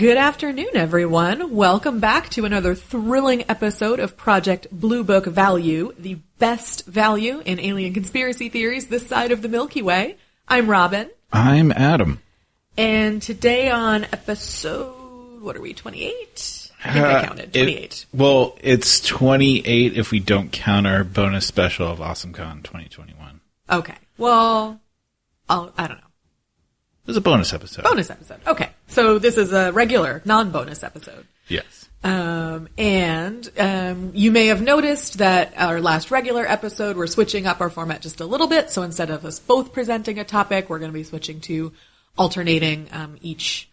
Good afternoon, everyone. Welcome back to another thrilling episode of Project Blue Book Value, the best value in alien conspiracy theories this side of the Milky Way. I'm Robin. I'm Adam. And today on episode, 28? I think I counted, 28. It's 28 if we don't count our bonus special of AwesomeCon 2021. Okay. Well, I don't know. It was a bonus episode. Bonus episode. Okay. So this is a regular, non-bonus episode. Yes. And you may have noticed that our last regular episode, we're switching up our format just a little bit. So instead of us both presenting a topic, we're going to be switching to alternating each,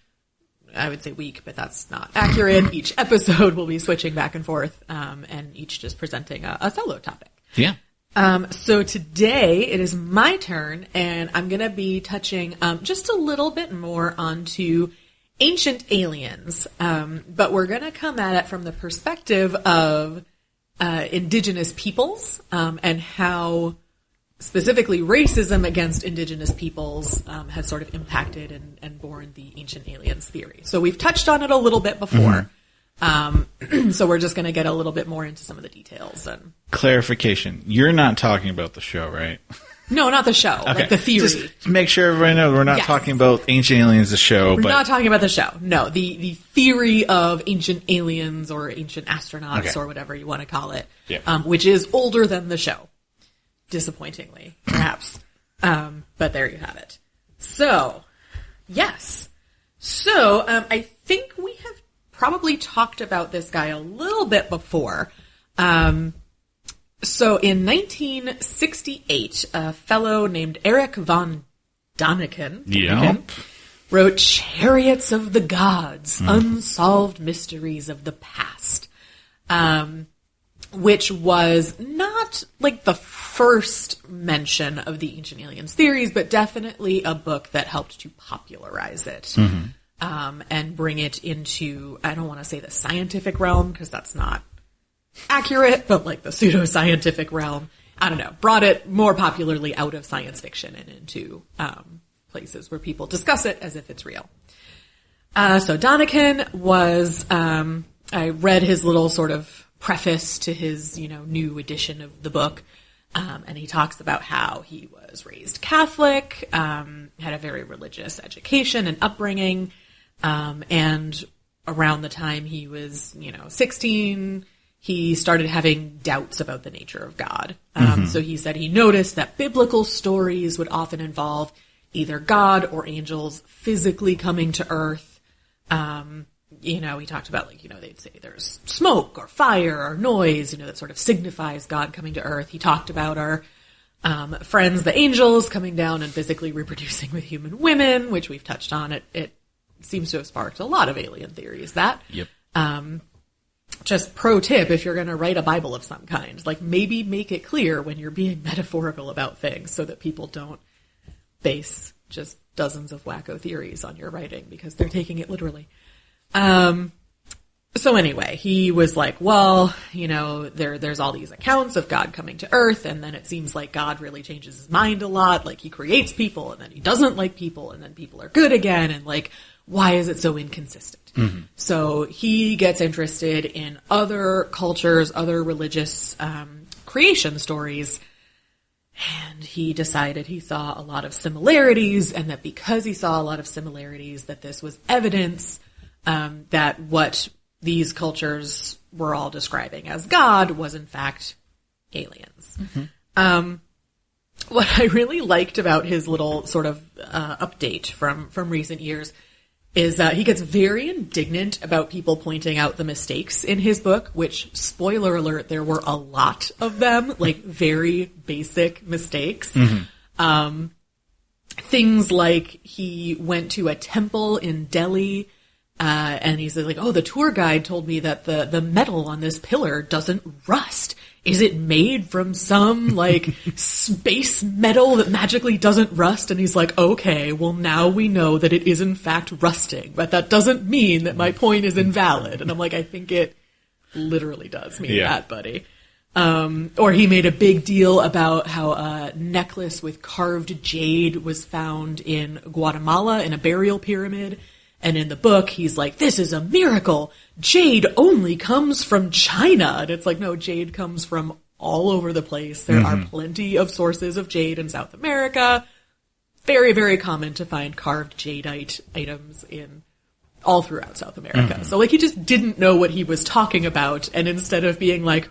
I would say week, but that's not accurate. Each episode will be switching back and forth, and each just presenting a solo topic. Yeah. So today it is my turn, and I'm going to be touching just a little bit more onto ancient aliens, but we're going to come at it from the perspective of indigenous peoples and how specifically racism against indigenous peoples has sort of impacted and born the ancient aliens theory. So we've touched on it a little bit before. So we're just going to get a little bit more into some of the details. And clarification. You're not talking about the show, right? No, not the show. Okay. Like the theory. Just make sure everybody knows we're not talking about Ancient Aliens, the show. We're not talking about the show. No, the theory of ancient aliens or ancient astronauts or whatever you want to call it, which is older than the show. Disappointingly, perhaps. But there you have it. So, yes. So, I think we have probably talked about this guy a little bit before. So in 1968, a fellow named Erich von Däniken wrote Chariots of the Gods, Unsolved Mysteries of the Past, which was not like the first mention of the ancient aliens theories, but definitely a book that helped to popularize it. And bring it into, I don't want to say the scientific realm, because that's not accurate, but like the pseudoscientific realm. I don't know, brought it more popularly out of science fiction and into places where people discuss it as if it's real. So Däniken was, I read his little sort of preface to his, new edition of the book, and he talks about how he was raised Catholic, had a very religious education and upbringing, and around the time he was, 16, he started having doubts about the nature of God. So he said he noticed that biblical stories would often involve either God or angels physically coming to earth. He talked about they'd say there's smoke or fire or noise, that sort of signifies God coming to earth. He talked about our friends, the angels, coming down and physically reproducing with human women, which we've touched on. It seems to have sparked a lot of alien theories. Just pro tip, if you're going to write a Bible of some kind, maybe make it clear when you're being metaphorical about things so that people don't base just dozens of wacko theories on your writing because they're taking it literally. So anyway, he was like, well, there's all these accounts of God coming to earth, and then it seems like God really changes his mind a lot. Like, he creates people, and then he doesn't like people, and then people are good again, and why is it so inconsistent? So he gets interested in other cultures, other religious creation stories, and he decided he saw a lot of similarities, and that because he saw a lot of similarities, that this was evidence that what these cultures were all describing as God was in fact aliens. What I really liked about his little sort of update from recent years is that he gets very indignant about people pointing out the mistakes in his book, which, spoiler alert, there were a lot of them, very basic mistakes. Things like he went to a temple in Delhi, and he said, the tour guide told me that the metal on this pillar doesn't rust. Is it made from some, space metal that magically doesn't rust? And he's like, okay, well, now we know that it is in fact rusting, but that doesn't mean that my point is invalid. And I'm like, I think it literally does mean that, buddy. Or he made a big deal about how a necklace with carved jade was found in Guatemala in a burial pyramid, And in the book, he's like, this is a miracle. Jade only comes from China. And it's like, no, jade comes from all over the place. There are plenty of sources of jade in South America. Very, very common to find carved jadeite items in all throughout South America. So, like, he just didn't know what he was talking about. And instead of being like,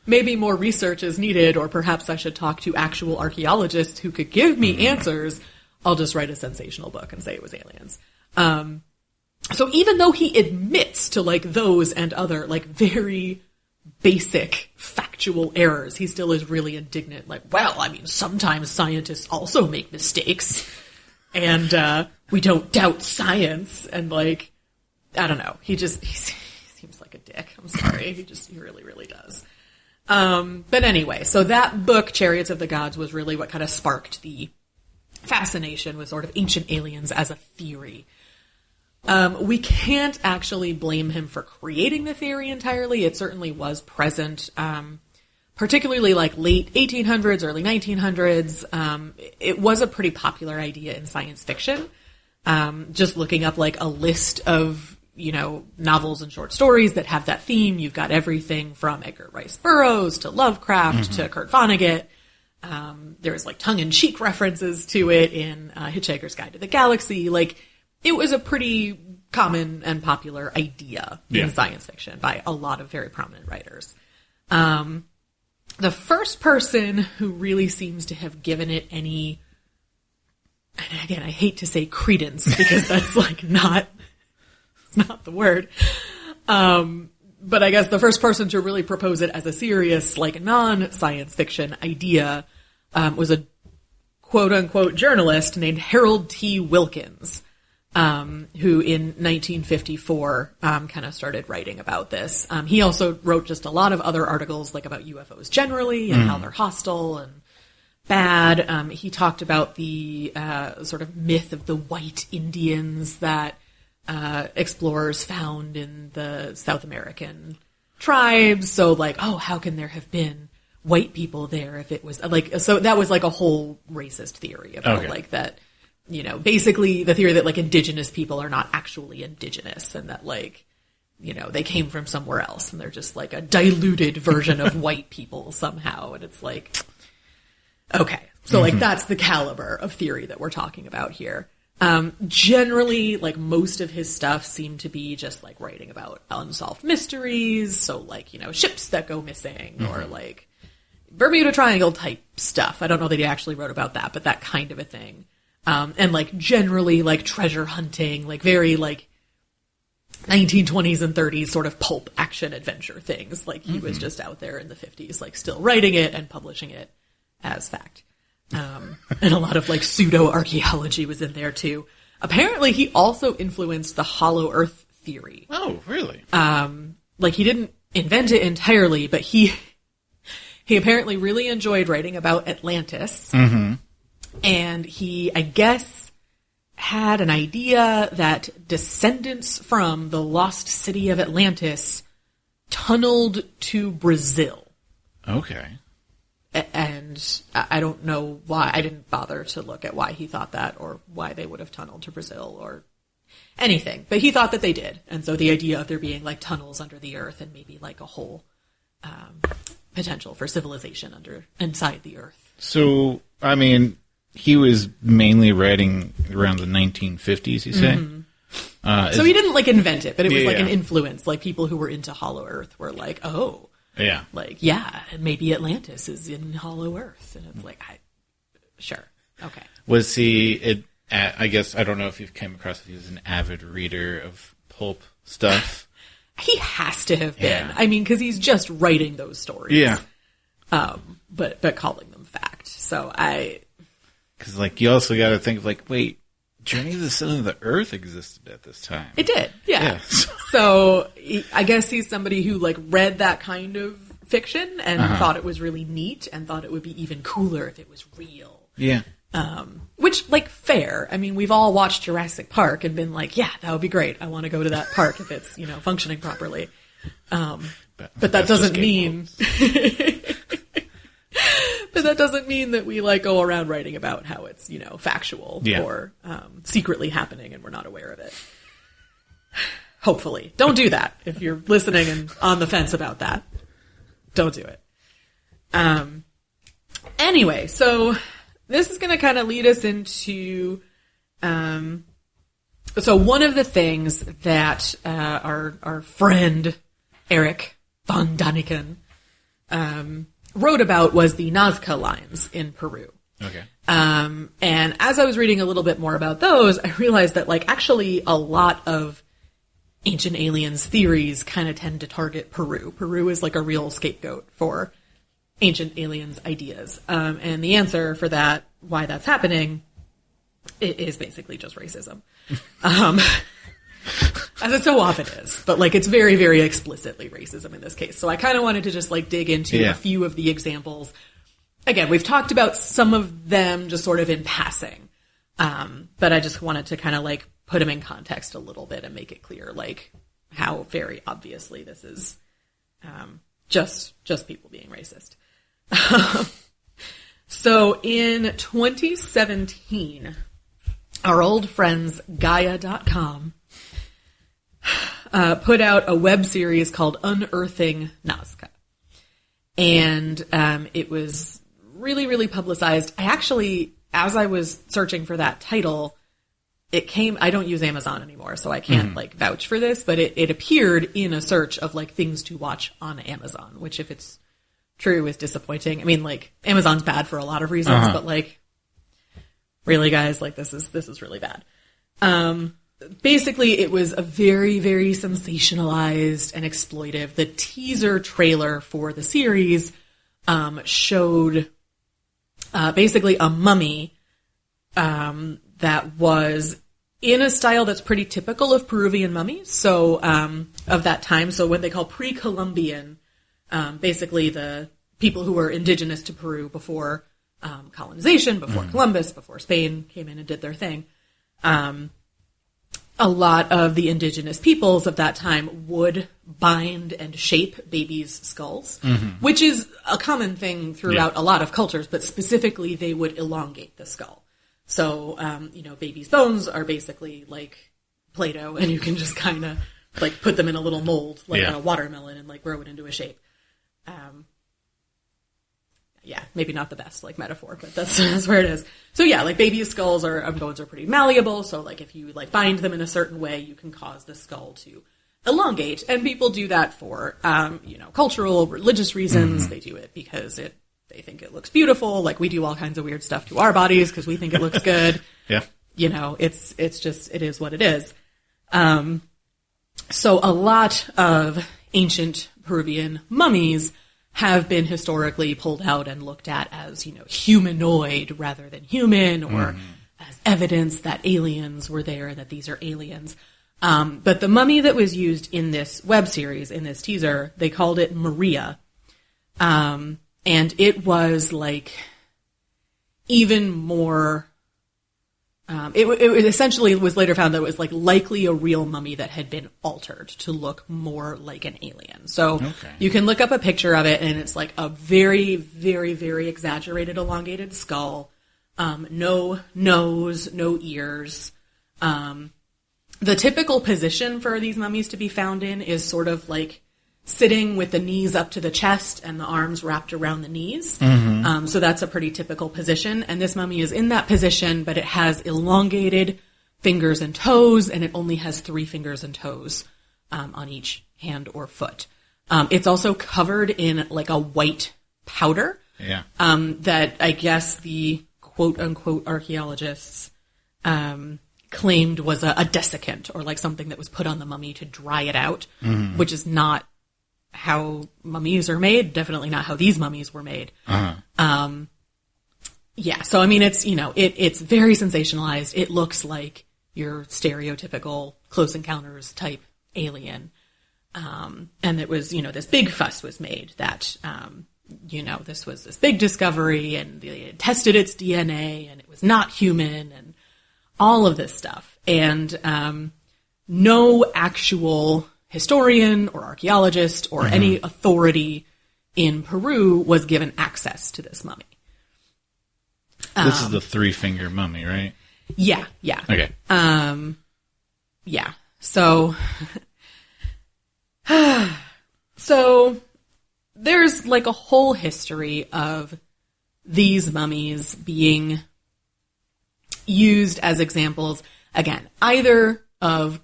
maybe more research is needed, or perhaps I should talk to actual archaeologists who could give me answers, I'll just write a sensational book and say it was aliens. So even though he admits to, like, those and other, like, very basic factual errors, he still is really indignant. Like, well, I mean, sometimes scientists also make mistakes, and we don't doubt science. And, like, I don't know. He seems like a dick. I'm sorry. He really, really does. But anyway, so that book, Chariots of the Gods, was really what kind of sparked the fascination with sort of ancient aliens as a theory. We can't actually blame him for creating the theory entirely. It certainly was present, particularly like late 1800s, early 1900s. It was a pretty popular idea in science fiction. Just looking up like a list of, novels and short stories that have that theme. You've got everything from Edgar Rice Burroughs to Lovecraft to Kurt Vonnegut. There's like tongue-in-cheek references to it in Hitchhiker's Guide to the Galaxy. Like, it was a pretty common and popular idea in science fiction by a lot of very prominent writers. The first person who really seems to have given it any, and again, I hate to say credence because that's like it's not the word. But I guess the first person to really propose it as a serious, like, non-science fiction idea was a quote-unquote journalist named Harold T. Wilkins, who in 1954 kind of started writing about this. He also wrote just a lot of other articles, like, about UFOs generally and how they're hostile and bad. He talked about the sort of myth of the white Indians that explorers found in the South American tribes. So, like, oh, how can there have been white people there if it was, like, so that was, like, a whole racist theory about, like, that, basically the theory that, like, indigenous people are not actually indigenous and that, like, they came from somewhere else and they're just, like, a diluted version of white people somehow. And it's like, okay. So, like, that's the caliber of theory that we're talking about here. Generally, like, most of his stuff seemed to be just, like, writing about unsolved mysteries. So, like, ships that go missing or, like, Bermuda Triangle type stuff. I don't know that he actually wrote about that, but that kind of a thing. And, like, generally, like, treasure hunting, like, very, like, 1920s and 30s sort of pulp action adventure things. Like, he was just out there in the 50s, like, still writing it and publishing it as fact. And a lot of, like, pseudo-archaeology was in there, too. Apparently, he also influenced the Hollow Earth theory. Oh, really? Like, he didn't invent it entirely, but he apparently really enjoyed writing about Atlantis. And he, I guess, had an idea that descendants from the lost city of Atlantis tunneled to Brazil. Okay. And I don't know why. I didn't bother to look at why he thought that or why they would have tunneled to Brazil or anything. But he thought that they did. And so the idea of there being, like, tunnels under the earth and maybe, like, a whole potential for civilization inside the earth. So, I mean, he was mainly writing around the 1950s, you say? So he didn't, like, invent it, but it was, like, an influence. Like, people who were into Hollow Earth were like, oh. Yeah. Like, yeah, and maybe Atlantis is in Hollow Earth. And it's like, sure. Okay. Was he, I guess, I don't know if you've came across if he was an avid reader of pulp stuff. He has to have been. I mean, because he's just writing those stories. Yeah. But calling them fact. So because, like, you also got to think of, like, wait, Journey to the Center of the Earth existed at this time. It did, yeah. So I guess he's somebody who, like, read that kind of fiction and thought it was really neat and thought it would be even cooler if it was real. Yeah. Which, like, fair. I mean, we've all watched Jurassic Park and been like, yeah, that would be great. I want to go to that park if it's, functioning properly. But that doesn't mean... But that doesn't mean that we, like, go around writing about how it's, factual or secretly happening and we're not aware of it. Hopefully. Don't do that. If you're listening and on the fence about that, don't do it. Anyway, so this is going to kind of lead us into, so one of the things that our friend Eric von Daniken wrote about was the Nazca lines in Peru. Okay. And as I was reading a little bit more about those, I realized that, like, actually a lot of Ancient Aliens theories kind of tend to target Peru. Peru is like a real scapegoat for Ancient Aliens ideas. And the answer for that, why that's happening, it is basically just racism. As it so often is. But, like, it's very, very explicitly racism in this case. So I kind of wanted to just, like, dig into a few of the examples. Again, we've talked about some of them just sort of in passing. But I just wanted to kind of, like, put them in context a little bit and make it clear, like, how very obviously this is just people being racist. So in 2017, our old friends Gaia.com put out a web series called Unearthing Nazca. And it was really, really publicized. I actually, as I was searching for that title, it came, I don't use Amazon anymore, so I can't, like, vouch for this, but it appeared in a search of, like, things to watch on Amazon, which, if it's true, is disappointing. I mean, like, Amazon's bad for a lot of reasons, but, like, really, guys, like, this is really bad. Basically, it was a very, very sensationalized and exploitive. The teaser trailer for the series showed basically a mummy that was in a style that's pretty typical of Peruvian mummies, so of that time. So what they call pre-Columbian, basically the people who were indigenous to Peru before colonization, before Columbus, before Spain came in and did their thing. A lot of the indigenous peoples of that time would bind and shape babies' skulls, which is a common thing throughout a lot of cultures, but specifically they would elongate the skull. So, babies' bones are basically like Play-Doh, and you can just kind of, like, put them in a little mold, like a watermelon, and, like, grow it into a shape. Maybe not the best, like, metaphor, but that's where it is. So, yeah, like, babies' skulls bones are pretty malleable, so, like, if you, like, bind them in a certain way, you can cause the skull to elongate, and people do that for, cultural, religious reasons. They do it because they think it looks beautiful. Like, we do all kinds of weird stuff to our bodies because we think it looks good. It's just, it is what it is. So a lot of ancient Peruvian mummies have been historically pulled out and looked at as, humanoid rather than human, or as evidence that aliens were there, that these are aliens. But the mummy that was used in this web series, in this teaser, they called it Maria. And it was, like, even more, it essentially was later found that it was, like, likely a real mummy that had been altered to look more like an alien. So you can look up a picture of it, and it's, like, a very, very, very exaggerated, elongated skull, no nose, no ears. The typical position for these mummies to be found in is sort of, like, sitting with the knees up to the chest and the arms wrapped around the knees. So that's a pretty typical position. And this mummy is in that position, but it has elongated fingers and toes, and it only has 3 fingers and toes on each hand or foot. It's also covered in, like, a white powder that I guess the quote-unquote archaeologists claimed was a desiccant, or, like, something that was put on the mummy to dry it out, which is not how mummies are made, definitely not how these mummies were made. So I mean, it's, it's very sensationalized. It looks like your stereotypical Close Encounters type alien. And it was, this big fuss was made that, this was this big discovery, and they had tested its DNA, and it was not human, and all of this stuff. And no actual historian or archaeologist or any authority in Peru was given access to this mummy. This is the 3-finger mummy, right? Yeah. Okay. So there's like a whole history of these mummies being used as examples, again, either of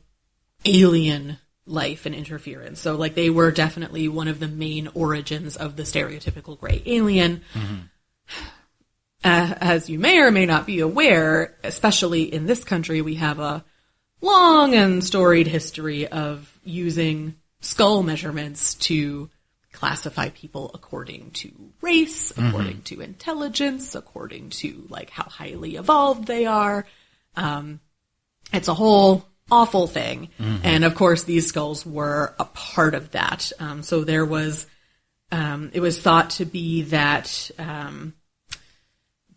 alien life and interference. So like they were definitely one of the main origins of the stereotypical gray alien. Mm-hmm. As you may or may not be aware, especially in this country, we have a long and storied history of using skull measurements to classify people according to race, according to intelligence, according to like how highly evolved they are. It's a whole awful thing. And of course, these skulls were a part of that. So there was, it was thought to be that,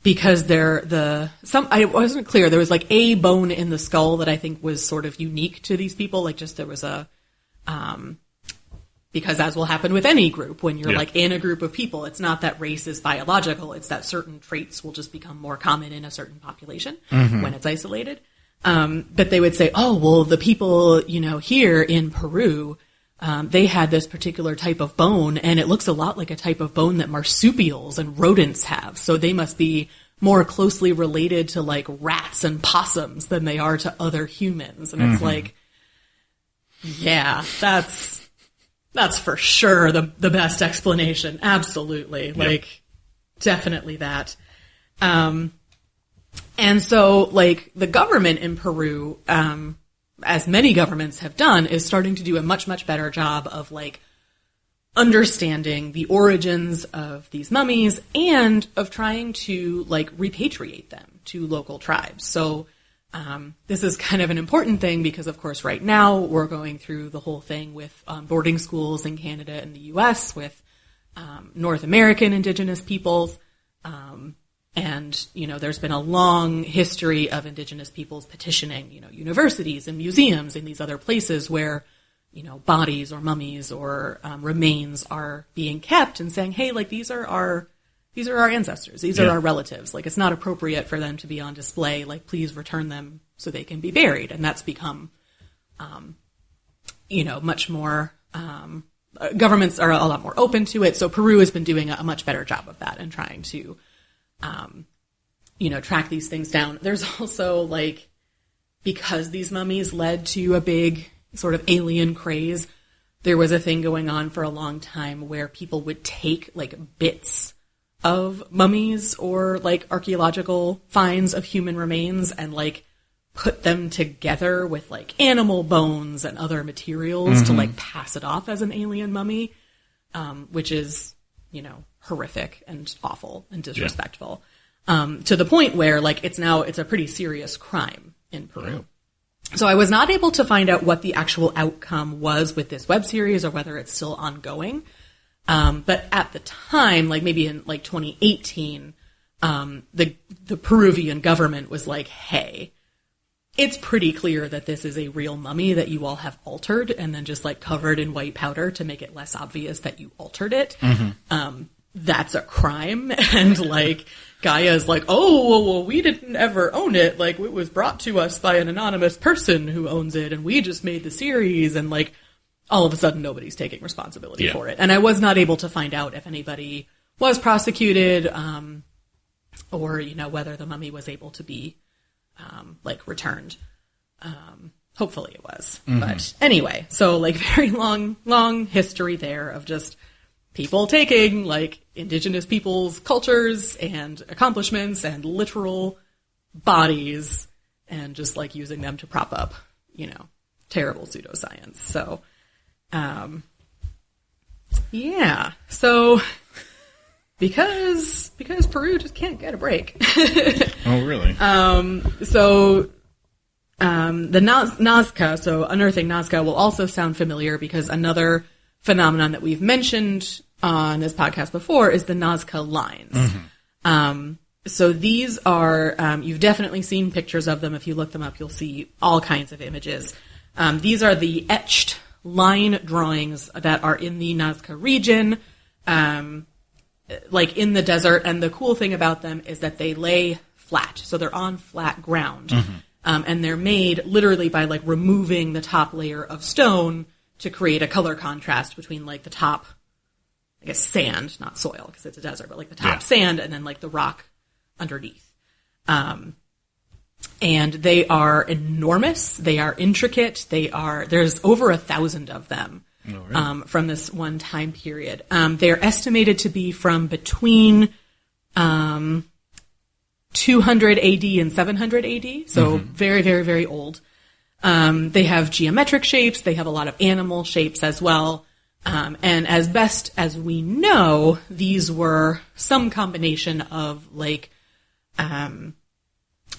because I wasn't clear, there was like a bone in the skull that I think was sort of unique to these people. Like just there was because as will happen with any group, when you're like in a group of people, it's not that race is biological, it's that certain traits will just become more common in a certain population when it's isolated. But they would say, oh, well, the people, here in Peru, they had this particular type of bone, and it looks a lot like a type of bone that marsupials and rodents have. So they must be more closely related to like rats and possums than they are to other humans. And it's like, yeah, that's for sure the best explanation. Absolutely. Like, definitely that. And so, like, the government in Peru, as many governments have done, is starting to do a much, much better job of, like, understanding the origins of these mummies and of trying to, like, repatriate them to local tribes. So this is kind of an important thing because, of course, right now we're going through the whole thing with boarding schools in Canada and the U.S. with North American Indigenous peoples. And, there's been a long history of Indigenous peoples petitioning, universities and museums and these other places where, bodies or mummies or remains are being kept and saying, hey, like, these are our ancestors. These are our relatives. Like, it's not appropriate for them to be on display. Like, please return them so they can be buried. And that's become, much more, governments are a lot more open to it. So Peru has been doing a much better job of that and trying to, track these things down. There's also, like, because these mummies led to a big sort of alien craze, there was a thing going on for a long time where people would take, like, bits of mummies or, like, archaeological finds of human remains and, like, put them together with, like, animal bones and other materials to, like, pass it off as an alien mummy, which is, horrific and awful and disrespectful, to the point where, like, it's a pretty serious crime in Peru. So I was not able to find out what the actual outcome was with this web series or whether it's still ongoing. But at the time, like maybe in like 2018, the Peruvian government was like, hey, it's pretty clear that this is a real mummy that you all have altered and then just like covered in white powder to make it less obvious that you altered it. That's a crime. And like Gaia's like, oh, well, we didn't ever own it. Like it was brought to us by an anonymous person who owns it. And we just made the series. And like all of a sudden nobody's taking responsibility for it. And I was not able to find out if anybody was prosecuted, or, whether the mummy was able to be, returned. Hopefully it was. But anyway, so like very long history there of just people taking like indigenous people's cultures and accomplishments and literal bodies and just like using them to prop up, terrible pseudoscience. So, so because Peru just can't get a break. Oh, really? The Nazca, so unearthing Nazca, will also sound familiar because another phenomenon that we've mentioned on this podcast before is the Nazca lines. So these are, you've definitely seen pictures of them. If you look them up, you'll see all kinds of images. These are the etched line drawings that are in the Nazca region, like in the desert. And the cool thing about them is that they lay flat. So they're on flat ground. And they're made literally by like removing the top layer of stone to create a color contrast between like the top, I guess, sand, not soil because it's a desert, but like the top sand and then like the rock underneath. And they are enormous. They are intricate. There's over 1,000 of them from this one time period. They're estimated to be from between 200 AD and 700 AD, so very, very, very old. They have geometric shapes. They have a lot of animal shapes as well. And as best as we know, these were some combination of like,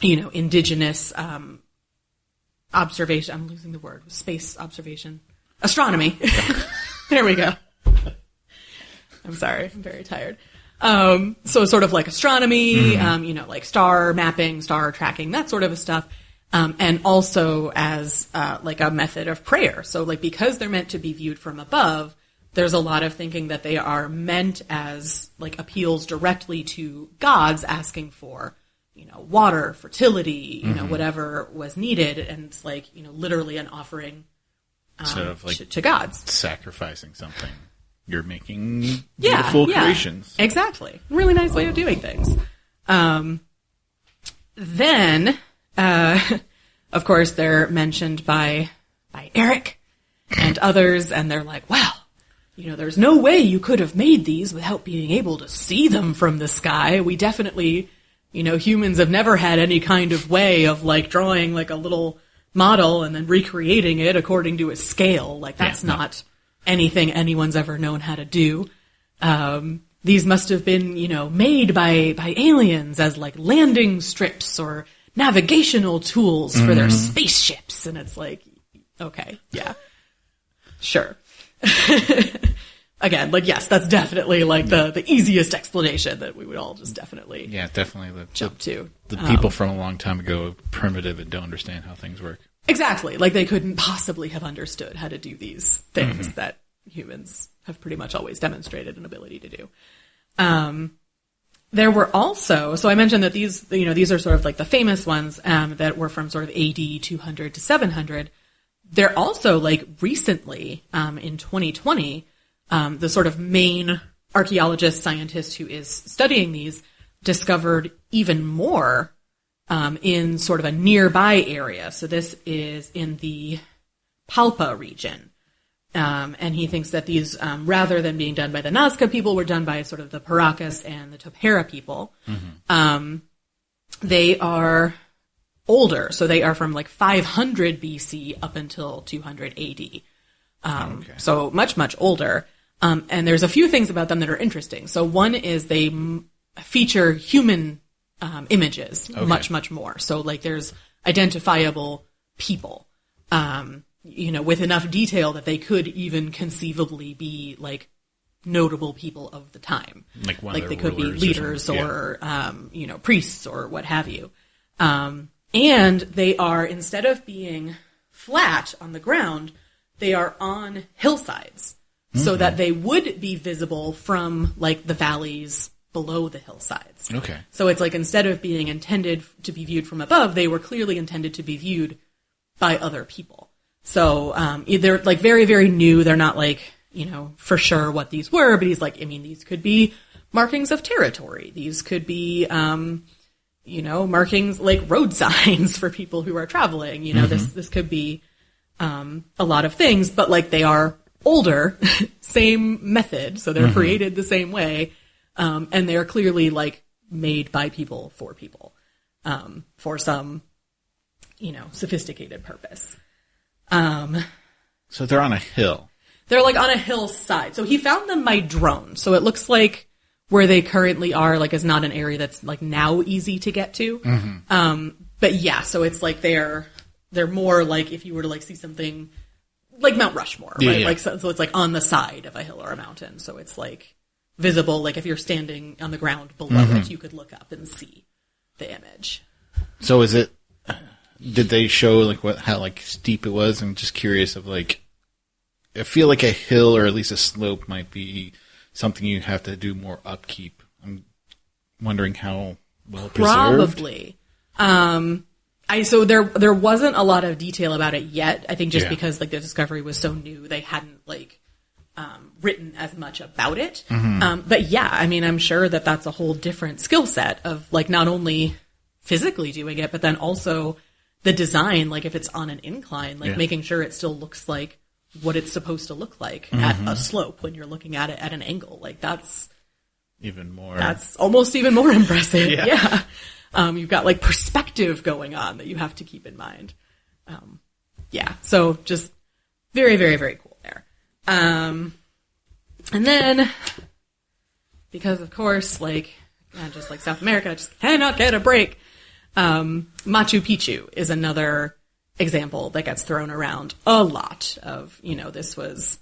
indigenous observation. I'm losing the word. Space observation. Astronomy. There we go. I'm sorry. I'm very tired. So sort of like astronomy, like star mapping, star tracking, that sort of stuff. And also as, like a method of prayer. So like, because they're meant to be viewed from above, there's a lot of thinking that they are meant as like appeals directly to gods asking for, water, fertility, whatever was needed. And it's like, literally an offering, sort of like to gods. Sacrificing something. You're making beautiful creations. Exactly. Really nice way of doing things. Then, of course, they're mentioned by Eric and others, and they're like, well, there's no way you could have made these without being able to see them from the sky. We definitely, humans have never had any kind of way of like drawing like a little model and then recreating it according to a scale. Like that's not anything anyone's ever known how to do. These must have been, made by aliens as like landing strips or navigational tools for their spaceships. And it's like, okay, yeah, sure. Again, like, yes, that's definitely like the easiest explanation that we would all just definitely jump to. The people from a long time ago are primitive and don't understand how things work. Exactly. Like they couldn't possibly have understood how to do these things that humans have pretty much always demonstrated an ability to do. There were also, so I mentioned that these are sort of like the famous ones that were from sort of AD 200 to 700. They're also like recently in 2020, the sort of main archaeologist scientist who is studying these discovered even more in sort of a nearby area. So this is in the Palpa region. And he thinks that these, rather than being done by the Nazca people, were done by sort of the Paracas and the Topera people. They are older. So they are from like 500 BC up until 200 AD. So much, much older. And there's a few things about them that are interesting. So one is they feature human images much, much more. So like there's identifiable people, with enough detail that they could even conceivably be like notable people of the time. Like they could be leaders or priests or what have you. And they are, instead of being flat on the ground, they are on hillsides so that they would be visible from like the valleys below the hillsides. Okay. So it's like instead of being intended to be viewed from above, they were clearly intended to be viewed by other people. So they're like very, very new. They're not like, for sure what these were, but he's like, these could be markings of territory. These could be, markings like road signs for people who are traveling. This could be a lot of things, but like they are older, same method. So they're created the same way. And they're clearly like made by people for people, for some, sophisticated purpose. So they're on a hill. They're like on a hillside. So he found them by drone. So it looks like where they currently are, like, is not an area that's like now easy to get to. But yeah, so it's like they're more like if you were to like see something like Mount Rushmore, right? Like, so it's like on the side of a hill or a mountain. So it's like visible. Like if you're standing on the ground below it, you could look up and see the image. So did they show like how like steep it was? I'm just curious of like, I feel like a hill or at least a slope might be something you have to do more upkeep. I'm wondering how well preserved. Probably. So there wasn't a lot of detail about it yet. I think just Yeah. because like the discovery was so new, they hadn't like written as much about it. But yeah, I mean, I'm sure that that's a whole different skill set of like not only physically doing it, but then also the design, like if it's on an incline, like making sure it still looks like what it's supposed to look like at a slope when you're looking at it at an angle. Like that's almost even more impressive. Yeah. You've got like perspective going on that you have to keep in mind. So just very, very, very cool there. And then, because of course, like, just like South America, just cannot get a break. Machu Picchu is another example that gets thrown around a lot of, this was,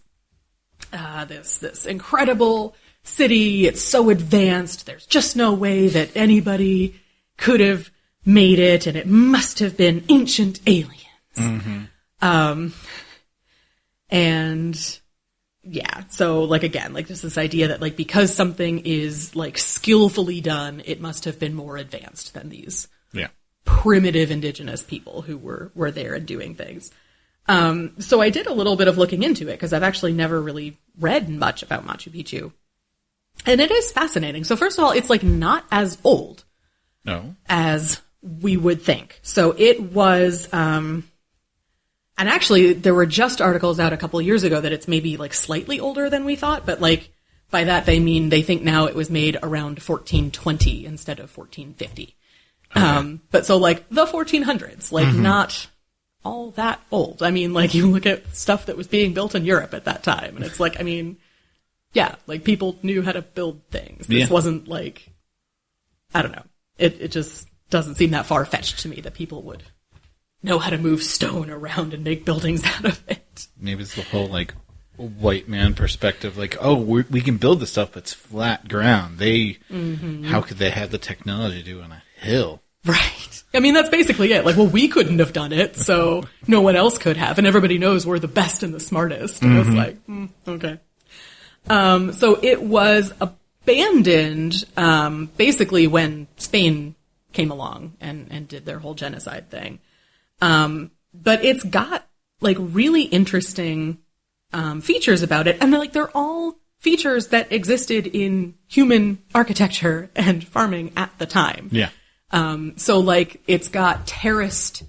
this incredible city. It's so advanced. There's just no way that anybody could have made it, and it must have been ancient aliens. And yeah, so like again, like just this idea that like because something is like skillfully done, it must have been more advanced than these primitive indigenous people who were there and doing things. So I did a little bit of looking into it because I've actually never really read much about Machu Picchu. And it is fascinating. So first of all, it's like not as old as we would think. So it was, and actually there were just articles out a couple of years ago that it's maybe like slightly older than we thought, but like by that they mean they think now it was made around 1420 instead of 1450. Okay. But so like the 1400s, like not all that old. I mean, like you look at stuff that was being built in Europe at that time and it's like, I mean, yeah, like people knew how to build things. This wasn't like, I don't know. It just doesn't seem that far-fetched to me that people would know how to move stone around and make buildings out of it. Maybe it's the whole like white man perspective, like, oh, we can build the stuff that's flat ground. How could they have the technology to do on a hill? Right. I mean, that's basically it. Like, well, we couldn't have done it, so no one else could have, and everybody knows we're the best and the smartest. And it's like, okay. So it was abandoned, basically when Spain came along and did their whole genocide thing. But it's got like really interesting, features about it. And they're all features that existed in human architecture and farming at the time. Yeah. So like it's got terraced,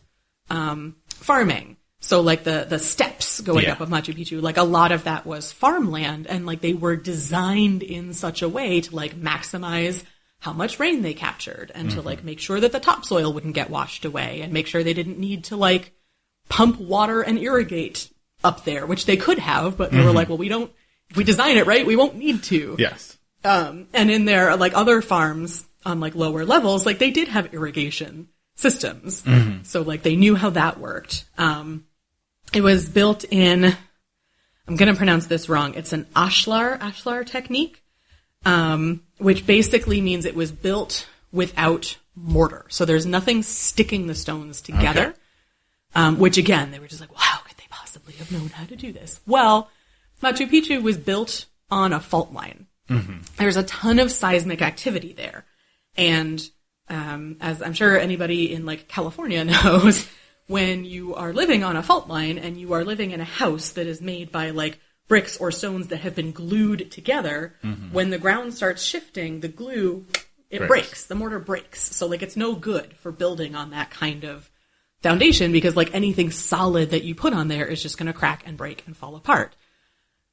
farming. So like the steps going up of Machu Picchu, like a lot of that was farmland and like they were designed in such a way to like maximize how much rain they captured and to like make sure that the topsoil wouldn't get washed away and make sure they didn't need to like pump water and irrigate up there, which they could have, but they were like, well, if we design it right, we won't need to. Yes. And in their like other farms on like lower levels, like they did have irrigation systems. So like they knew how that worked. It was built in, I'm going to pronounce this wrong. It's an ashlar technique, which basically means it was built without mortar. So there's nothing sticking the stones together, which again, they were just like, well, how could they possibly have known how to do this? Well, Machu Picchu was built on a fault line. There's a ton of seismic activity there. And as I'm sure anybody in like California knows, when you are living on a fault line and you are living in a house that is made by like bricks or stones that have been glued together, when the ground starts shifting, the glue, it breaks. The mortar breaks. So like it's no good for building on that kind of foundation because like anything solid that you put on there is just going to crack and break and fall apart.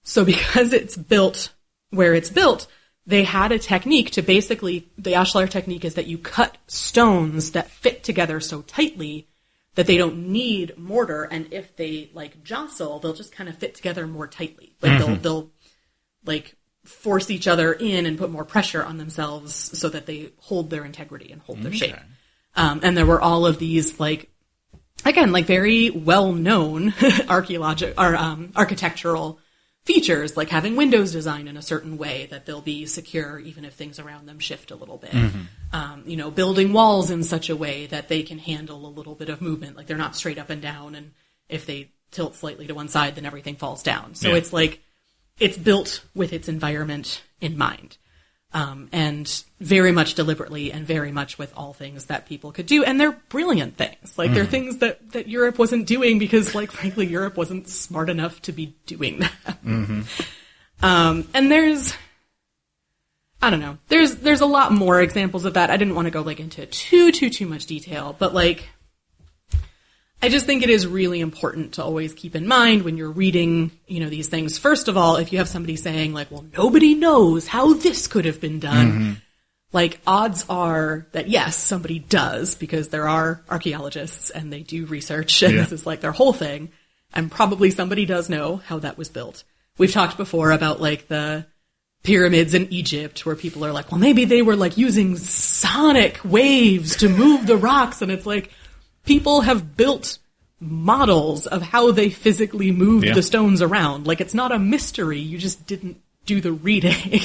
So because it's built where it's built, they had a technique to basically, the ashlar technique is that you cut stones that fit together so tightly that they don't need mortar, and if they like jostle, they'll just kind of fit together more tightly. Like they'll like force each other in and put more pressure on themselves so that they hold their integrity and hold their shape. And there were all of these like, again, like very well-known architectural features, like having windows designed in a certain way that they'll be secure even if things around them shift a little bit. Building walls in such a way that they can handle a little bit of movement, like they're not straight up and down, and if they tilt slightly to one side, then everything falls down. So it's like, it's built with its environment in mind. and very much deliberately and very much with all things that people could do. And they're brilliant things. Like, they're things that Europe wasn't doing because, like, frankly, Europe wasn't smart enough to be doing that. And there's, I don't know, there's a lot more examples of that. I didn't want to go, like, into too much detail, but, like, I just think it is really important to always keep in mind when you're reading, you know, these things. First of all, if you have somebody saying, like, well, nobody knows how this could have been done, like, odds are that, yes, somebody does, because there are archaeologists and they do research, and this is, like, their whole thing, and probably somebody does know how that was built. We've talked before about, like, the pyramids in Egypt, where people are like, well, maybe they were, like, using sonic waves to move the rocks, and it's like, people have built models of how they physically moved the stones around. Like, it's not a mystery. You just didn't do the reading.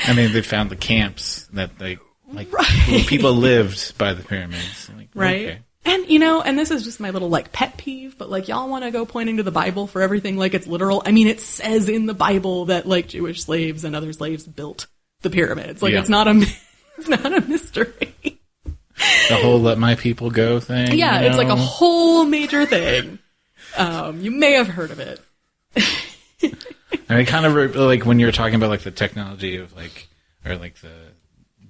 I mean, they found the camps that they, like, where people lived by the pyramids. Like, right. Okay. And, you know, and this is just my little, like, pet peeve, but, like, y'all want to go pointing to the Bible for everything like it's literal. I mean, it says in the Bible that, like, Jewish slaves and other slaves built the pyramids. Like, it's not a mystery. The whole "let my people go" thing. Yeah, it's like a whole major thing. You may have heard of it. I mean, kind of like when you were talking about, like, the technology of, like, or, like,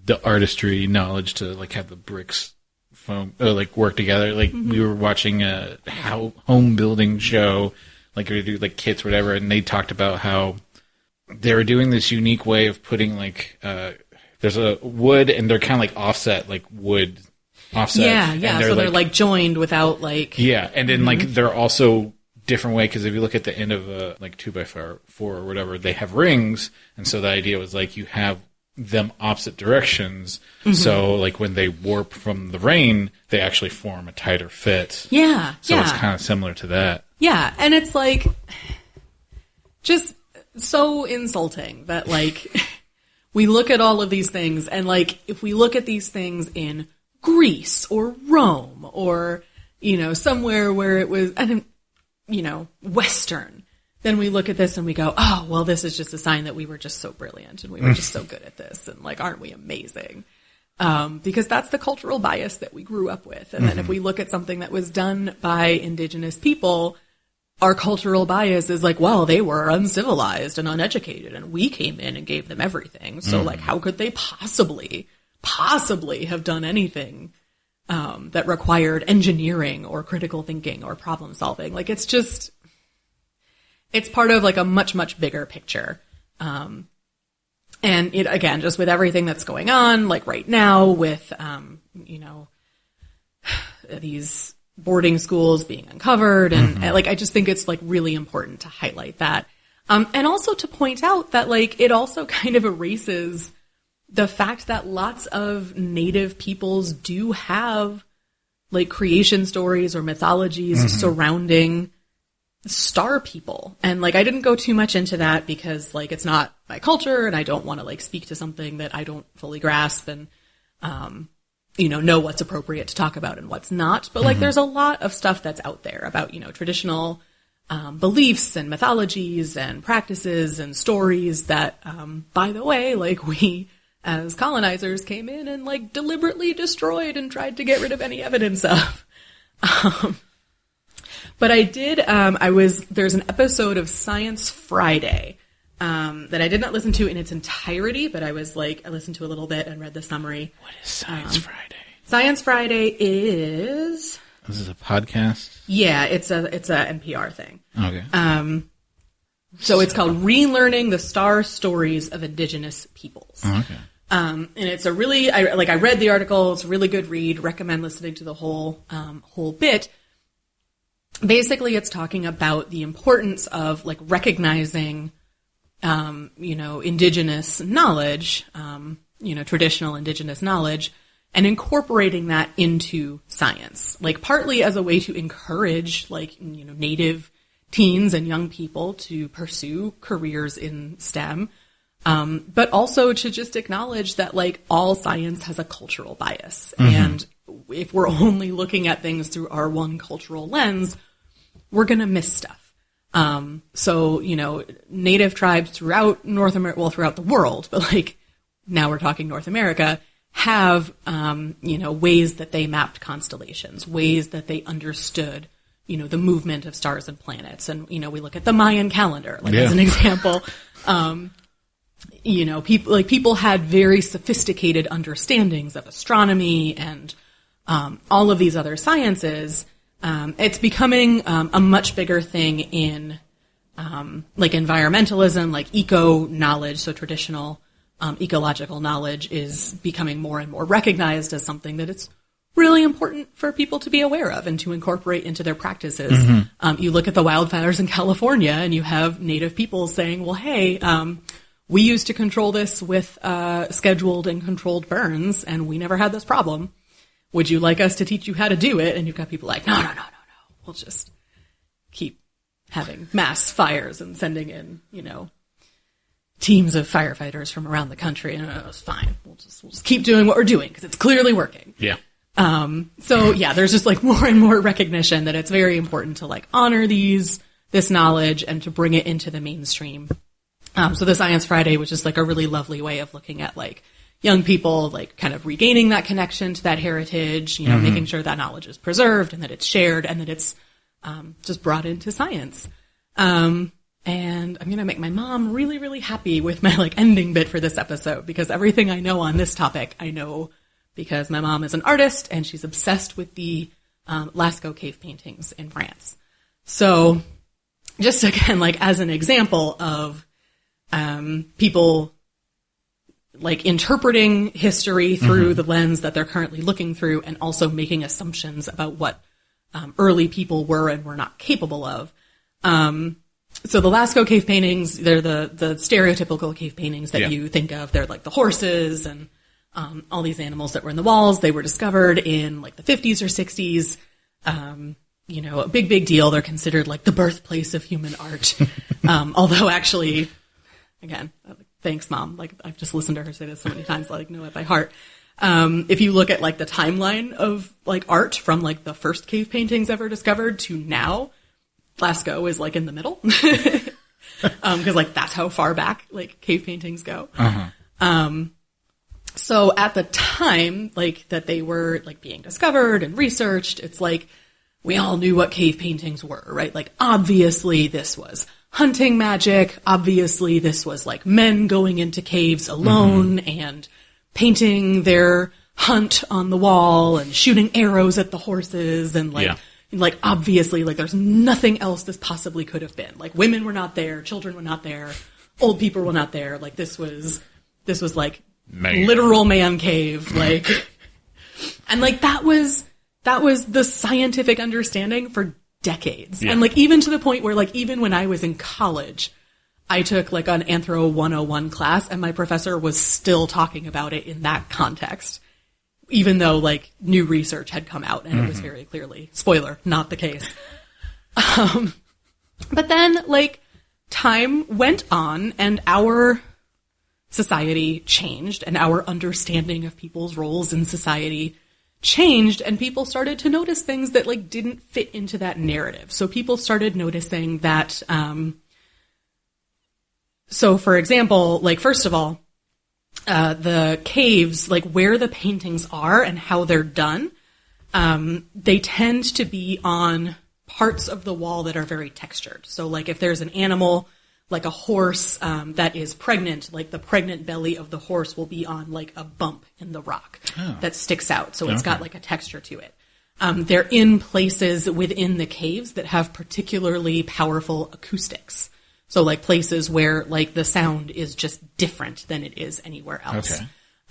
the artistry knowledge to, like, have the bricks like, work together. Like, we were watching a home building show, like, or do, like, kits, whatever, and they talked about how they were doing this unique way of putting, like, there's a wood, and they're kind of like offset, like wood offset. Yeah. So they're like joined without, like. Yeah, and then like they're also different way, because if you look at the end of a like 2x4 or whatever, they have rings, and so the idea was like you have them opposite directions. So like when they warp from the rain, they actually form a tighter fit. Yeah. So it's kind of similar to that. Yeah, and it's like just so insulting that, like, we look at all of these things, and, like, if we look at these things in Greece or Rome or, you know, somewhere where it was, you know, Western, then we look at this and we go, oh, well, this is just a sign that we were just so brilliant and we were just so good at this, and, like, aren't we amazing? Because that's the cultural bias that we grew up with. And then if we look at something that was done by indigenous people, our cultural bias is like, well, they were uncivilized and uneducated, and we came in and gave them everything. So, like, how could they possibly have done anything that required engineering or critical thinking or problem solving? Like, it's just, it's part of, like, a much, much bigger picture. And it, again, just with everything that's going on, like, right now with, you know, these boarding schools being uncovered, and like, I just think it's, like, really important to highlight that, and also to point out that, like, it also kind of erases the fact that lots of native peoples do have, like, creation stories or mythologies surrounding star people. And, like, I didn't go too much into that because, like, it's not my culture, and I don't want to, like, speak to something that I don't fully grasp and you know what's appropriate to talk about and what's not. But, like, there's a lot of stuff that's out there about, you know, traditional beliefs and mythologies and practices and stories that, by the way, like, we as colonizers came in and, like, deliberately destroyed and tried to get rid of any evidence of. But I did, there's an episode of Science Friday that I did not listen to in its entirety, but I listened to a little bit and read the summary. What is Science Friday? Science Friday is... This is a podcast? Yeah, it's a NPR thing. Okay. So it's called Relearning the Star Stories of Indigenous Peoples. Okay. And it's a really, I read the article, it's a really good read, recommend listening to the whole bit. Basically, it's talking about the importance of, like, recognizing, you know, indigenous knowledge, you know, traditional indigenous knowledge, and incorporating that into science, like, partly as a way to encourage, like, you know, native teens and young people to pursue careers in STEM, but also to just acknowledge that, like, all science has a cultural bias. And if we're only looking at things through our one cultural lens, we're going to miss stuff. So, you know, native tribes throughout North America, well, throughout the world, but, like, now we're talking North America, have, ways that they mapped constellations, ways that they understood, the movement of stars and planets. And, we look at the Mayan calendar, as an example. People had very sophisticated understandings of astronomy and all of these other sciences. It's becoming a much bigger thing in environmentalism, eco knowledge. So traditional ecological knowledge is becoming more and more recognized as something that it's really important for people to be aware of and to incorporate into their practices. Mm-hmm. You look at the wildfires in California and you have native people saying, well, hey, we used to control this with scheduled and controlled burns, and we never had this problem. Would you like us to teach you how to do it? And you've got people like, no. We'll just keep having mass fires and sending in, teams of firefighters from around the country. And it's fine. We'll just keep doing what we're doing because it's clearly working. Yeah. There's just more and more recognition that it's very important to honor this knowledge and to bring it into the mainstream. So the Science Friday was just a really lovely way of looking at young people kind of regaining that connection to that heritage, mm-hmm. making sure that knowledge is preserved and that it's shared and that it's just brought into science. And I'm going to make my mom really, really happy with my ending bit for this episode, because everything I know on this topic, I know because my mom is an artist and she's obsessed with the Lascaux cave paintings in France. So just again, as an example of people interpreting history through mm-hmm. the lens that they're currently looking through, and also making assumptions about what early people were and were not capable of. So the Lascaux cave paintings, they're the stereotypical cave paintings that you think of. They're the horses and all these animals that were in the walls. They were discovered in the 50s or 60s. A big deal. They're considered the birthplace of human art. Although actually, again, thanks, Mom. I've just listened to her say this so many times, I know it by heart. If you look at the timeline of art from the first cave paintings ever discovered to now, Lascaux is in the middle. Because that's how far back cave paintings go. Uh-huh. So at the time that they were being discovered and researched, it's we all knew what cave paintings were, right? Obviously this was hunting magic. Obviously this was men going into caves alone mm-hmm. and painting their hunt on the wall and shooting arrows at the horses and obviously there's nothing else this possibly could have been. Women were not there, children were not there, old people were not there. This was literal man cave. And that was the scientific understanding for decades. Yeah. And even to the point where even when I was in college, I took an Anthro 101 class and my professor was still talking about it in that context, even though new research had come out and mm-hmm. it was very clearly, spoiler, not the case. But then time went on and our society changed and our understanding of people's roles in society changed, and people started to notice things that didn't fit into that narrative. So people started noticing that, so for example, first of all, the caves, where the paintings are and how they're done, they tend to be on parts of the wall that are very textured. So if there's an animal, a horse that is pregnant, the pregnant belly of the horse will be on a bump in the rock that sticks out. So it's got a texture to it. They're in places within the caves that have particularly powerful acoustics. So places where the sound is just different than it is anywhere else.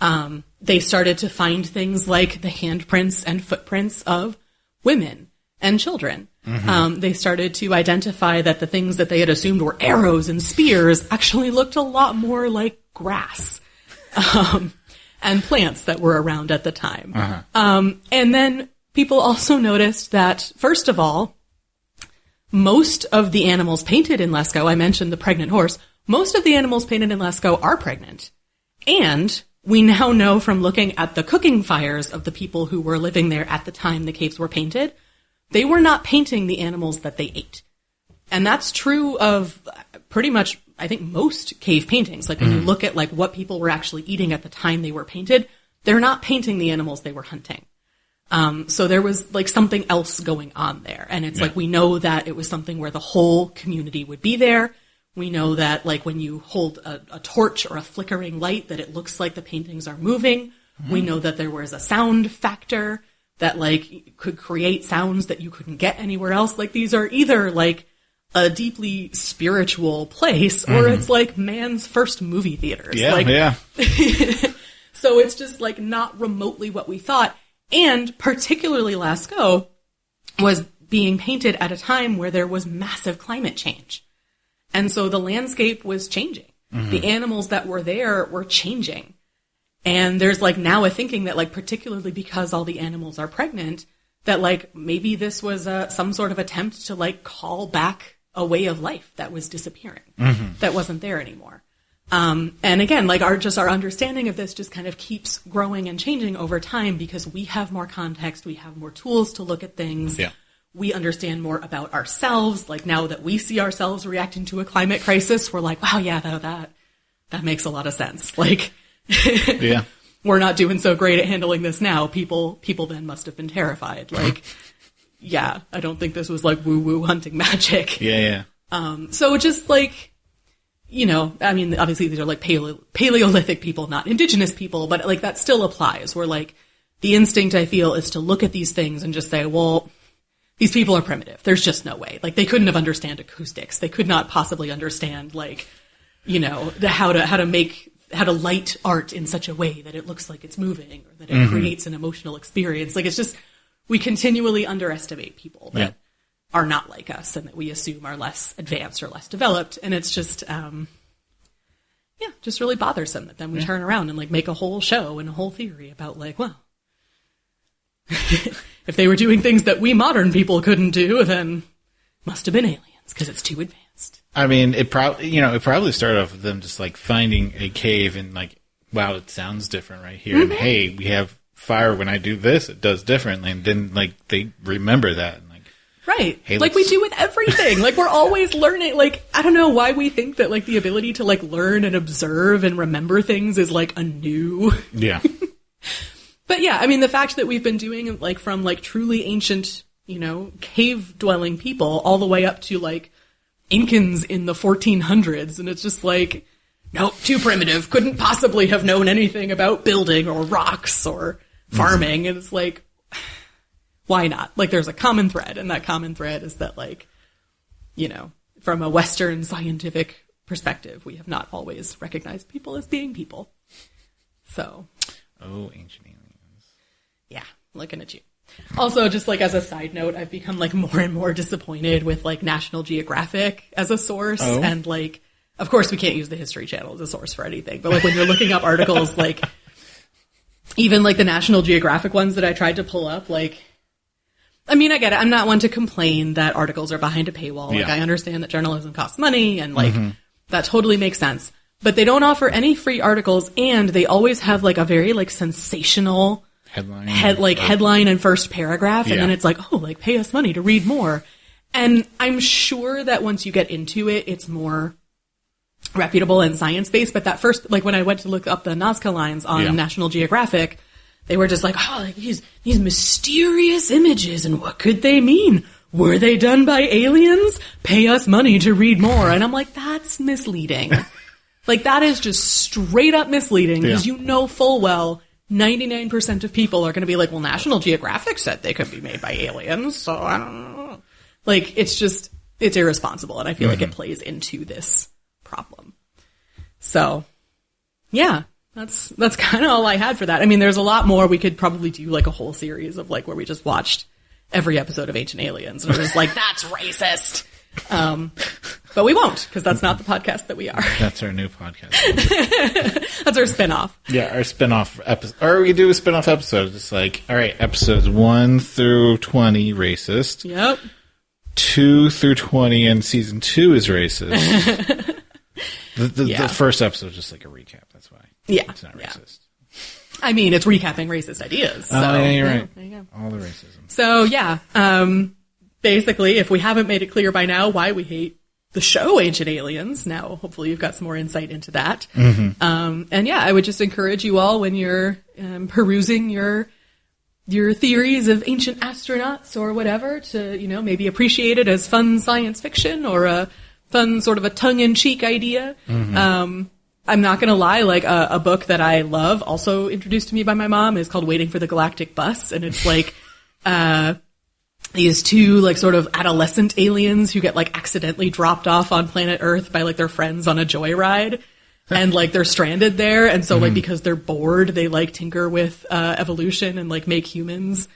Okay. They started to find things like the handprints and footprints of women and children. Mm-hmm. They started to identify that the things that they had assumed were arrows and spears actually looked a lot more like grass and plants that were around at the time. Uh-huh. And then people also noticed that, first of all, most of the animals painted in Lascaux, I mentioned the pregnant horse, most of the animals painted in Lascaux are pregnant. And we now know from looking at the cooking fires of the people who were living there at the time the caves were painted, they were not painting the animals that they ate. And that's true of pretty much I think, most cave paintings. Like when you look at like what people were actually eating at the time they were painted, they're not painting the animals they were hunting. So there was like something else going on there. And it's like, we know that it was something where the whole community would be there. We know that like when you hold a torch or a flickering light, that it looks like the paintings are moving. We know that there was a sound factor that like could create sounds that you couldn't get anywhere else. Like these are either like a deeply spiritual place or it's like man's first movie theaters. Yeah, like, yeah. So it's just like not remotely what we thought. And particularly Lascaux was being painted at a time where there was massive climate change. And so the landscape was changing. The animals that were there were changing. And there's like now a thinking that like particularly because all the animals are pregnant, that like maybe this was some sort of attempt to like call back a way of life that was disappearing, that wasn't there anymore. And again, like our understanding of this just kind of keeps growing and changing over time because we have more context, we have more tools to look at things. Yeah. We understand more about ourselves. Like now that we see ourselves reacting to a climate crisis, we're like, wow, yeah, that makes a lot of sense. Like, yeah, we're not doing so great at handling this now. People then must have been terrified. Like, yeah, I don't think this was like woo-woo hunting magic. Yeah, yeah. So just like, you know, I mean, obviously these are like Paleolithic people, not indigenous people, but like that still applies. Where like the instinct I feel is to look at these things and just say, well, these people are primitive. There's just no way. Like they couldn't have understood acoustics. They could not possibly understand like, you know, how to light art in such a way that it looks like it's moving or that it creates an emotional experience. Like it's just, we continually underestimate people that are not like us and that we assume are less advanced or less developed. And it's just, just really bothersome that then we turn around and like make a whole show and a whole theory about like, well, if they were doing things that we modern people couldn't do, then must have been aliens because it's too advanced. I mean, it probably started off with them just like finding a cave and like, wow, it sounds different right here. And hey, we have fire. When I do this, it does differently. And then like they remember that. And like, right. Hey, like we do with everything. Like we're always learning. Like, I don't know why we think that like the ability to like learn and observe and remember things is like a new. Yeah. But yeah, I mean, the fact that we've been doing like from like truly ancient, you know, cave dwelling people all the way up to like Incans in the 1400s. And it's just like, nope, too primitive. Couldn't possibly have known anything about building or rocks or farming. And it's like, why not? Like there's a common thread. And that common thread is that like, you know, from a Western scientific perspective, we have not always recognized people as being people. So. Oh, ancient aliens. Yeah, looking at you. Also, just like as a side note, I've become like more and more disappointed with like National Geographic as a source. Oh. And like, of course we can't use the History Channel as a source for anything, but like when you're looking up articles, like even like the National Geographic ones that I tried to pull up, like, I mean, I get it. I'm not one to complain that articles are behind a paywall. Like I understand that journalism costs money and like that totally makes sense, but they don't offer any free articles and they always have like a very like sensational headline and first paragraph. And then it's like, oh, like pay us money to read more. And I'm sure that once you get into it, it's more reputable and science-based. But that first, like when I went to look up the Nazca lines on National Geographic, they were just like, oh, like these mysterious images and what could they mean? Were they done by aliens? Pay us money to read more. And I'm like, that's misleading. Like that is just straight up misleading because you know full well 99% of people are going to be like, well, National Geographic said they could be made by aliens, so I don't know. Like, it's irresponsible, and I feel like it plays into this problem. So, yeah, that's kind of all I had for that. I mean, there's a lot more. We could probably do, like, a whole series of, like, where we just watched every episode of Ancient Aliens, and we're just like, that's racist! But we won't, because that's not the podcast that we are. That's our new podcast. That's our spinoff. Yeah, our spinoff episode. Or we do a spinoff episode. It's like, all right, episodes 1 through 20, racist. Yep. 2 through 20, and season 2 is racist. The first episode is just like a recap. That's why. Yeah. It's not racist. I mean, it's recapping racist ideas. So, yeah, you're right. There you go. All the racism. So, yeah. Basically, if we haven't made it clear by now why we hate the show Ancient Aliens. Now, hopefully you've got some more insight into that. And yeah, I would just encourage you all when you're perusing your theories of ancient astronauts or whatever to, you know, maybe appreciate it as fun science fiction or a fun sort of a tongue-in-cheek idea. I'm not going to lie, like a book that I love, also introduced to me by my mom, is called Waiting for the Galactic Bus. And it's like these two like sort of adolescent aliens who get like accidentally dropped off on planet Earth by like their friends on a joyride. And, like, they're stranded there, and so, like, because they're bored, they, like, tinker with evolution and, like, make humans.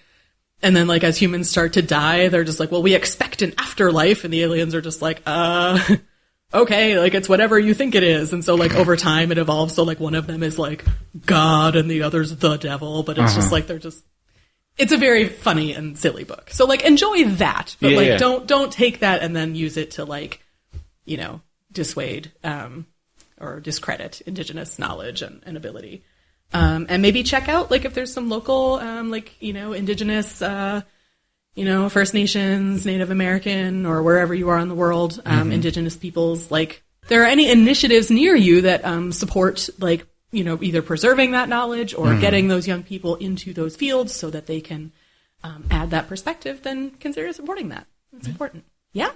And then, like, as humans start to die, they're just like, well, we expect an afterlife, and the aliens are just like, okay, like, it's whatever you think it is. And so, like, over time, it evolves, so, like, one of them is, like, God, and the other's the devil, but it's just, like, it's a very funny and silly book. So, like, enjoy that, but, don't take that and then use it to, like, you know, dissuade, or discredit Indigenous knowledge and ability. And maybe check out, like, if there's some local, like, you know, Indigenous, you know, First Nations, Native American, or wherever you are in the world, Indigenous peoples, like, there are any initiatives near you that support, like, you know, either preserving that knowledge or getting those young people into those fields so that they can add that perspective, then consider supporting that. It's important. Yeah.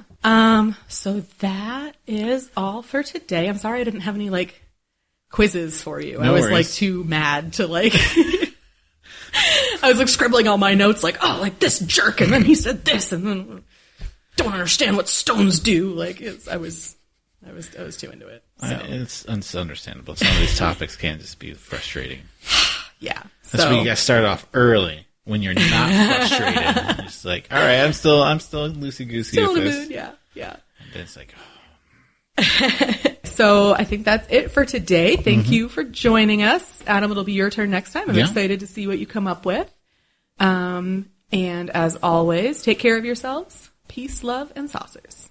So that is all for today. I'm sorry I didn't have any, like, quizzes for you. No I was, worries. like, too mad to, like... I was, like, scribbling all my notes, like, oh, like, this jerk, and then he said this, and then don't understand what stones do. Like, I was too into it. So. It's understandable. Some of these topics can just be frustrating. Yeah. That's why you got to start off early. When you're not frustrated, you're just like, all right, I'm still loosey goosey. Still in the mood, yeah. And then it's like, oh. So I think that's it for today. Thank you for joining us, Adam. It'll be your turn next time. I'm excited to see what you come up with. And as always, take care of yourselves. Peace, love, and saucers.